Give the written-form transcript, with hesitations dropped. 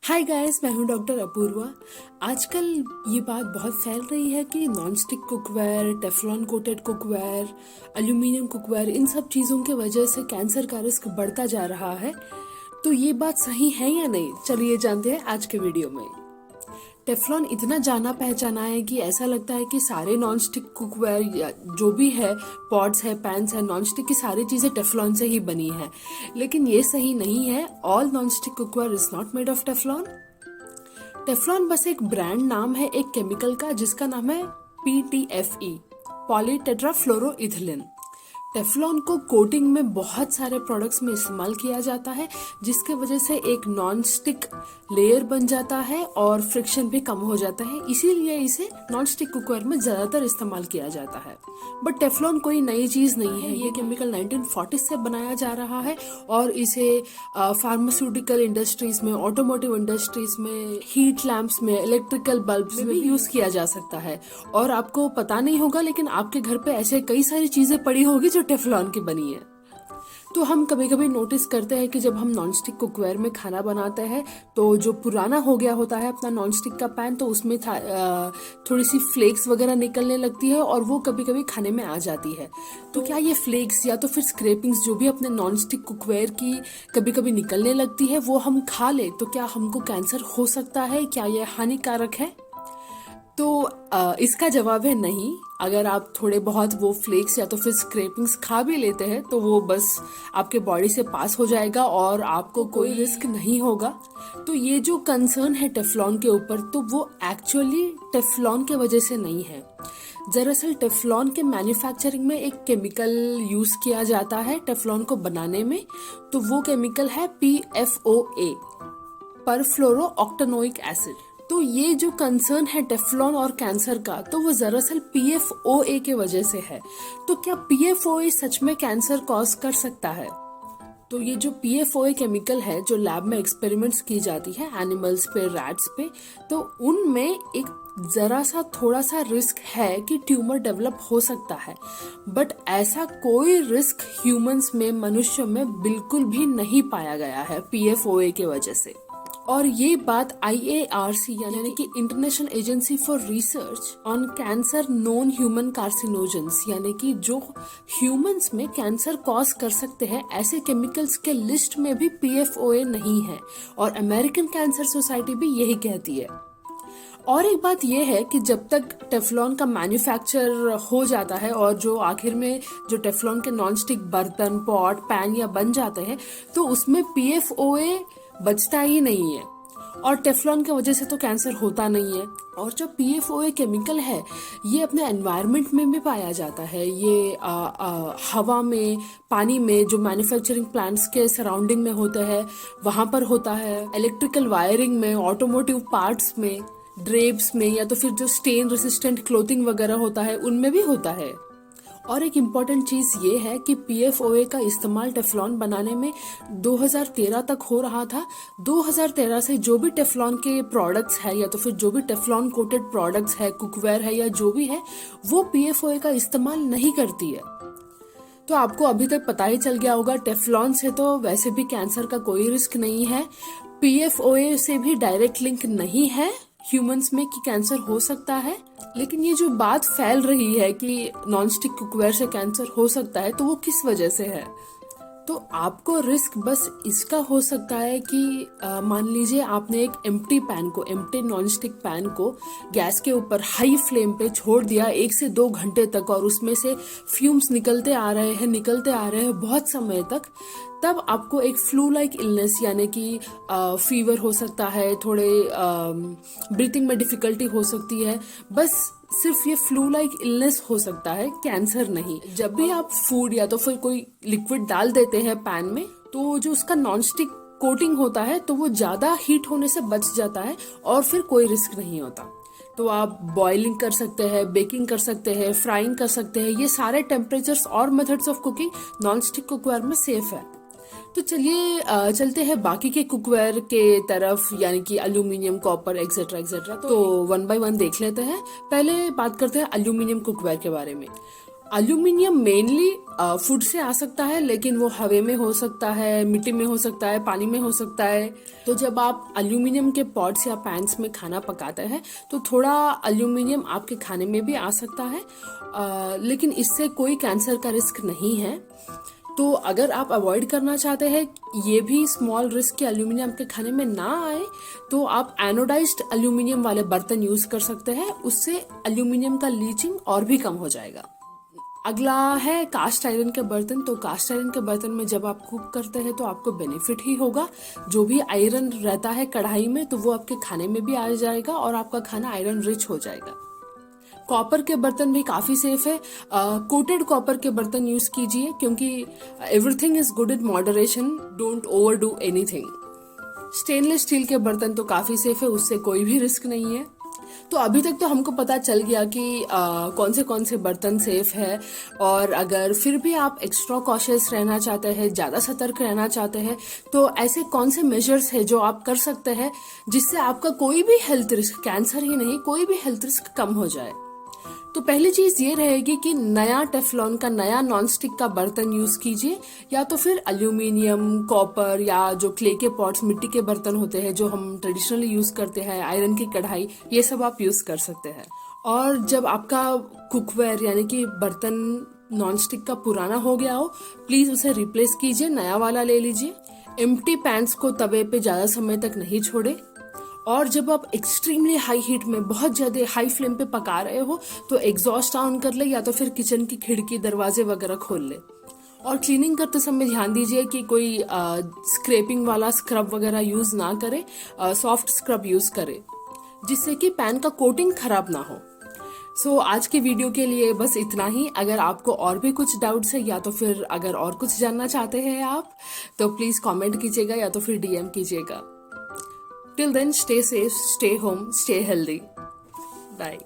Hi guys, मैं हूं doctor Apoorva. आजकल ये बात बहुत फैल रही है कि non stick cookware, Teflon coated cookware, aluminium cookware, इन सब चीज़ों की वजह से कैंसर का रिस्क बढ़ता जा रहा है। तो ये बात सही है या नहीं, चलिए जानते हैं आज के वीडियो में। टेफ्लॉन इतना जाना पहचाना है कि ऐसा लगता है कि सारे नॉन स्टिक कुकवेयर या जो भी है, पॉट्स है, पैन्स है, नॉन स्टिक की सारी चीज़ें टेफ्लॉन से ही बनी है। लेकिन ये सही नहीं है। All non stick cookware is not made of Teflon. Teflon बस एक ब्रांड नाम है एक केमिकल का, जिसका नाम है PTFE, पॉलीटेट्राफ्लोरोइथिलीन। टेफ्लॉन को कोटिंग में बहुत सारे प्रोडक्ट्स में इस्तेमाल किया जाता है, जिसके वजह से एक नॉन स्टिक लेयर बन जाता है और फ्रिक्शन भी कम हो जाता है। इसीलिए इसे नॉन स्टिक कुकवेयर में ज्यादातर इस्तेमाल किया जाता है। बट टेफ्लॉन कोई नई चीज नहीं है। ये केमिकल 1940 से बनाया जा रहा है और इसे फार्मास्यूटिकल इंडस्ट्रीज में, ऑटोमोटिव इंडस्ट्रीज में, हीट लैंप्स में, इलेक्ट्रिकल बल्ब्स में भी यूज किया जा सकता है। और आपको पता नहीं होगा, लेकिन आपके घर पे ऐसे कई सारी चीजें पड़ी होगी जो टेफ्लॉन की बनी है। तो हम कभी कभी नोटिस करते हैं कि जब हम नॉनस्टिक कुकवेयर में खाना बनाते हैं तो जो पुराना हो गया होता है अपना नॉनस्टिक का पैन, तो उसमें थोड़ी सी फ्लेक्स वगैरह निकलने लगती है और वो कभी कभी खाने में आ जाती है। तो क्या ये फ्लेक्स या तो फिर स्क्रैपिंग्स जो भी अपने नॉनस्टिक कुकवेयर की कभी कभी निकलने लगती है, वो हम खा ले तो क्या हमको कैंसर हो सकता है? क्या ये हानिकारक है? तो इसका जवाब है नहीं। अगर आप थोड़े बहुत वो फ्लेक्स या तो फिर स्क्रैपिंग्स खा भी लेते हैं तो वो बस आपके बॉडी से पास हो जाएगा और आपको कोई रिस्क नहीं होगा। तो ये जो कंसर्न है टेफ्लॉन के ऊपर, तो वो एक्चुअली टेफ्लॉन के वजह से नहीं है। दरअसल टेफ्लॉन के मैन्युफैक्चरिंग में एक केमिकल यूज किया जाता है टेफ्लॉन को बनाने में। तो वो केमिकल है PFOA, परफ्लोरो ऑक्टेनोइक एसिड। तो ये जो कंसर्न है टेफ्लॉन और कैंसर का, तो वो दरअसल PFOA के वजह से है। तो क्या PFOA सच में कैंसर कॉज कर सकता है? तो ये जो PFOA केमिकल है जो लैब में एक्सपेरिमेंट्स की जाती है एनिमल्स पे, रैट्स पे, तो उनमें एक जरा सा थोड़ा सा रिस्क है कि ट्यूमर डेवलप हो सकता है। बट ऐसा कोई रिस्क ह्यूमंस में, मनुष्यों में बिल्कुल भी नहीं पाया गया है PFOA के वजह से। और ये बात IARC यानी कि international agency for research on cancer known human carcinogens, यानी कि जो ह्यूमंस में कैंसर कॉज कर सकते हैं ऐसे केमिकल्स के लिस्ट में भी PFOA नहीं है। और अमेरिकन कैंसर सोसाइटी भी यही कहती है। और एक बात यह है कि जब तक टेफ्लॉन का मैन्युफैक्चर हो जाता है और जो आखिर में जो टेफ्लॉन के नॉनस्टिक बर्तन, पॉट, पैन या बन जाते हैं, तो उसमें PFOA बचता ही नहीं है और टेफ्लॉन की वजह से तो कैंसर होता नहीं है। और जो PFOA केमिकल है, ये अपने एनवायरनमेंट में भी पाया जाता है। ये हवा में, पानी में, जो मैन्युफैक्चरिंग प्लांट्स के सराउंडिंग में होते हैं वहां पर होता है, इलेक्ट्रिकल वायरिंग में, ऑटोमोटिव पार्ट्स में, ड्रेप्स में, या तो फिर जो स्टेन रेसिस्टेंट क्लोथिंग वगैरह होता है उनमें भी होता है। और एक इम्पॉर्टेंट चीज ये है कि PFOA का इस्तेमाल टेफ्लॉन बनाने में 2013 तक हो रहा था। 2013 से जो भी टेफ्लॉन के प्रोडक्ट्स है या तो फिर जो भी टेफ्लॉन कोटेड प्रोडक्ट्स है, कुकवेयर है या जो भी है, वो PFOA का इस्तेमाल नहीं करती है। तो आपको अभी तक पता ही चल गया होगा, टेफ्लॉन से तो वैसे भी कैंसर का कोई रिस्क नहीं है, PFOA से भी डायरेक्ट लिंक नहीं है ह्यूमंस में कि कैंसर हो सकता है। लेकिन ये जो बात फैल रही है कि नॉनस्टिक कुकवेयर से कैंसर हो सकता है, तो वो किस वजह से है? तो आपको रिस्क बस इसका हो सकता है कि मान लीजिए आपने एक एम्प्टी नॉनस्टिक पैन को गैस के ऊपर हाई फ्लेम पे छोड़ दिया 1 से 2 घंटे तक, और उसमें से फ्यूम्स निकलते आ रहे हैं बहुत समय तक। तब आपको एक फ्लू लाइक इलनेस यानी कि फीवर हो सकता है, थोड़े ब्रीथिंग में डिफिकल्टी हो सकती है, बस सिर्फ ये फ्लू लाइक इलनेस हो सकता है, कैंसर नहीं। जब भी आप फूड या तो फिर कोई लिक्विड डाल देते हैं पैन में, तो जो उसका नॉनस्टिक कोटिंग होता है तो वो ज्यादा हीट होने से बच जाता है और फिर कोई रिस्क नहीं होता। तो आप बॉइलिंग कर सकते हैं, बेकिंग कर सकते हैं, फ्राइंग कर सकते हैं। ये सारे टेम्परेचर्स और methods of cooking nonstick cookware में सेफ है। तो चलिए चलते हैं बाकी के कुकवेयर के तरफ, यानी कि एल्यूमिनियम, कॉपर, एक्सेट्रा एक्सेट्रा। तो 1 बाय 1 देख लेते हैं। पहले बात करते हैं एल्यूमिनियम कुकवेयर के बारे में। एल्यूमिनियम मेनली फूड से आ सकता है, लेकिन वो हवा में हो सकता है, मिट्टी में हो सकता है, पानी में हो सकता है। तो जब आप एल्यूमिनियम के पॉट्स या पैन्स में खाना पकाते हैं तो थोड़ा एल्यूमिनियम आपके खाने में भी आ सकता है, लेकिन इससे कोई कैंसर का रिस्क नहीं है। तो अगर आप अवॉइड करना चाहते हैं ये भी स्मॉल रिस्क के एल्यूमिनियम के खाने में ना आए, तो आप एनोडाइज्ड एल्यूमिनियम वाले बर्तन यूज कर सकते हैं। उससे एल्यूमिनियम का लीचिंग और भी कम हो जाएगा। अगला है कास्ट आयरन के बर्तन। तो कास्ट आयरन के बर्तन में जब आप कुक करते हैं तो आपको बेनिफिट ही होगा। जो भी आयरन रहता है कढ़ाई में तो वो आपके खाने में भी आ जाएगा और आपका खाना आयरन रिच हो जाएगा। कॉपर के बर्तन भी काफी सेफ है। कोटेड कॉपर के बर्तन यूज कीजिए, क्योंकि everything is good in moderation, don't over do anything. Stainless steel के बर्तन तो काफी सेफ है, उससे कोई भी रिस्क नहीं है। तो अभी तक तो हमको पता चल गया कि कौन से बर्तन सेफ है। और अगर फिर भी आप एक्स्ट्रा कॉशियस रहना चाहते हैं, ज्यादा सतर्क रहना चाहते हैं, तो ऐसे कौन से मेजर्स है जो आप कर सकते हैं जिससे आपका कोई भी हेल्थ रिस्क, कैंसर ही नहीं कोई भी हेल्थ रिस्क कम हो जाए। तो पहली चीज ये रहेगी कि नया टेफ्लॉन का, नया नॉन स्टिक का बर्तन यूज कीजिए, या तो फिर एल्यूमिनियम, कॉपर या जो क्ले के पॉट्स, मिट्टी के बर्तन होते हैं जो हम ट्रेडिशनली यूज करते हैं, आयरन की कढ़ाई, ये सब आप यूज कर सकते हैं। और जब आपका कुकवेयर यानी कि बर्तन नॉन स्टिक का पुराना हो गया हो, प्लीज उसे रिप्लेस कीजिए, नया वाला ले लीजिए। एम्प्टी पैन्स को तवे पे ज्यादा समय तक नहीं छोड़े। और जब आप एक्सट्रीमली हाई हीट में, बहुत ज्यादा हाई फ्लेम पे पका रहे हो, तो एग्जॉस्ट ऑन कर ले, या तो फिर किचन की खिड़की, दरवाजे वगैरह खोल ले। और क्लीनिंग करते समय ध्यान दीजिए कि कोई स्क्रैपिंग वाला स्क्रब वगैरह यूज ना करे, सॉफ्ट स्क्रब यूज करे, जिससे कि पैन का कोटिंग खराब ना हो। सो आज की वीडियो के लिए बस इतना ही। अगर आपको और भी कुछ डाउट्स है, या तो फिर अगर और कुछ जानना चाहते हैं आप, तो प्लीज कमेंट कीजिएगा या तो फिर डीएम कीजिएगा। Till then, stay safe, stay home, stay healthy. Bye.